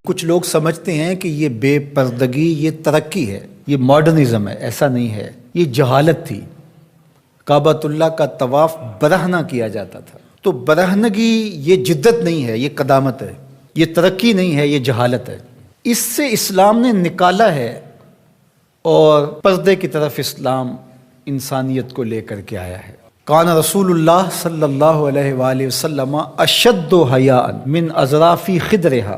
کچھ لوگ سمجھتے ہیں کہ یہ بے پردگی یہ ترقی ہے، یہ ماڈرنزم ہے۔ ایسا نہیں ہے، یہ جہالت تھی۔ کعبۃ اللہ کا طواف برہنہ کیا جاتا تھا، تو برہنگی یہ جدت نہیں ہے، یہ قدامت ہے، یہ ترقی نہیں ہے، یہ جہالت ہے۔ اس سے اسلام نے نکالا ہے اور پردے کی طرف اسلام انسانیت کو لے کر کے آیا ہے۔ کان رسول اللہ صلی اللہ علیہ وآلہ وسلم اشد حیاء من اظراف خدرہا،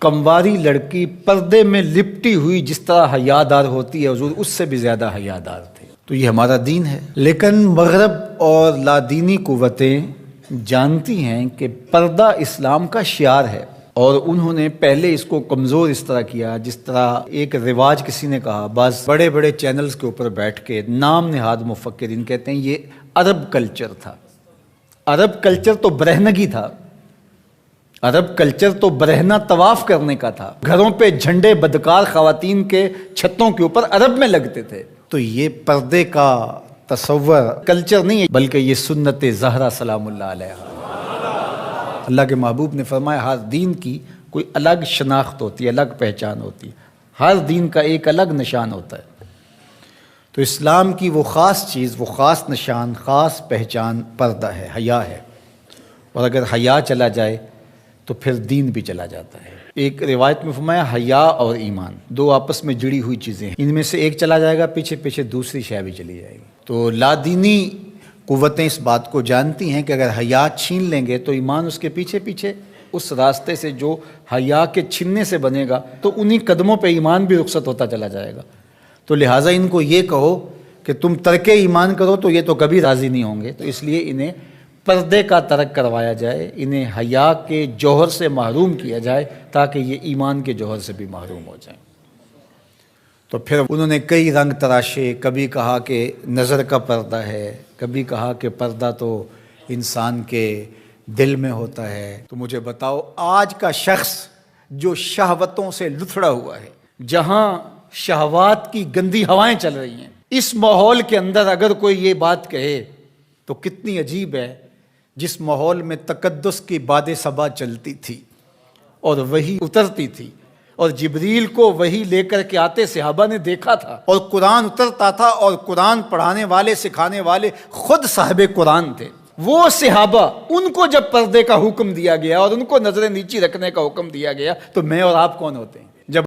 کمواری لڑکی پردے میں لپٹی ہوئی جس طرح حیادار ہوتی ہے، حضور اس سے بھی زیادہ حیادار تھے۔ تو یہ ہمارا دین ہے، لیکن مغرب اور لادینی قوتیں جانتی ہیں کہ پردہ اسلام کا شعار ہے، اور انہوں نے پہلے اس کو کمزور اس طرح کیا جس طرح ایک رواج کسی نے کہا، بعض بڑے بڑے چینلز کے اوپر بیٹھ کے نام نہاد مفکرین کہتے ہیں یہ عرب کلچر تھا۔ عرب کلچر تو برہنگی تھا، عرب کلچر تو برہنہ طواف کرنے کا تھا، گھروں پہ جھنڈے بدکار خواتین کے چھتوں کے اوپر عرب میں لگتے تھے۔ تو یہ پردے کا تصور کلچر نہیں ہے، بلکہ یہ سنت زہرا سلام اللہ علیہا۔ اللہ کے محبوب نے فرمایا ہر دین کی کوئی الگ شناخت ہوتی ہے، الگ پہچان ہوتی ہے، ہر دین کا ایک الگ نشان ہوتا ہے۔ تو اسلام کی وہ خاص چیز، وہ خاص نشان، خاص پہچان پردہ ہے، حیا ہے، اور اگر حیا چلا جائے تو پھر دین بھی چلا جاتا ہے۔ ایک روایت میں فرمایا حیا اور ایمان دو آپس میں جڑی ہوئی چیزیں ہیں، ان میں سے ایک چلا جائے گا پیچھے پیچھے دوسری شے بھی چلی جائے گی۔ تو لادینی قوتیں اس بات کو جانتی ہیں کہ اگر حیا چھین لیں گے تو ایمان اس کے پیچھے پیچھے اس راستے سے جو حیا کے چھننے سے بنے گا، تو انہی قدموں پہ ایمان بھی رخصت ہوتا چلا جائے گا۔ تو لہٰذا ان کو یہ کہو کہ تم ترک ایمان کرو تو یہ تو کبھی راضی نہیں ہوں گے، تو اس لیے انہیں پردے کا ترک کروایا جائے، انہیں حیا کے جوہر سے محروم کیا جائے تاکہ یہ ایمان کے جوہر سے بھی محروم ہو جائیں۔ تو پھر انہوں نے کئی رنگ تراشے، کبھی کہا کہ نظر کا پردہ ہے، کبھی کہا کہ پردہ تو انسان کے دل میں ہوتا ہے۔ تو مجھے بتاؤ آج کا شخص جو شہوتوں سے لتھڑا ہوا ہے، جہاں شہوات کی گندی ہوائیں چل رہی ہیں، اس ماحول کے اندر اگر کوئی یہ بات کہے تو کتنی عجیب ہے، جس ماحول میں تقدس کی باد صبا چلتی تھی اور وحی اترتی تھی، اور جبریل کو وحی لے کر کے آتے صحابہ نے دیکھا تھا، اور قرآن اترتا تھا، اور قرآن پڑھانے والے سکھانے والے خود صاحب قرآن تھے، وہ صحابہ ان کو جب پردے کا حکم دیا گیا اور ان کو نظر نیچی رکھنے کا حکم دیا گیا تو میں اور آپ کون ہوتے ہیں؟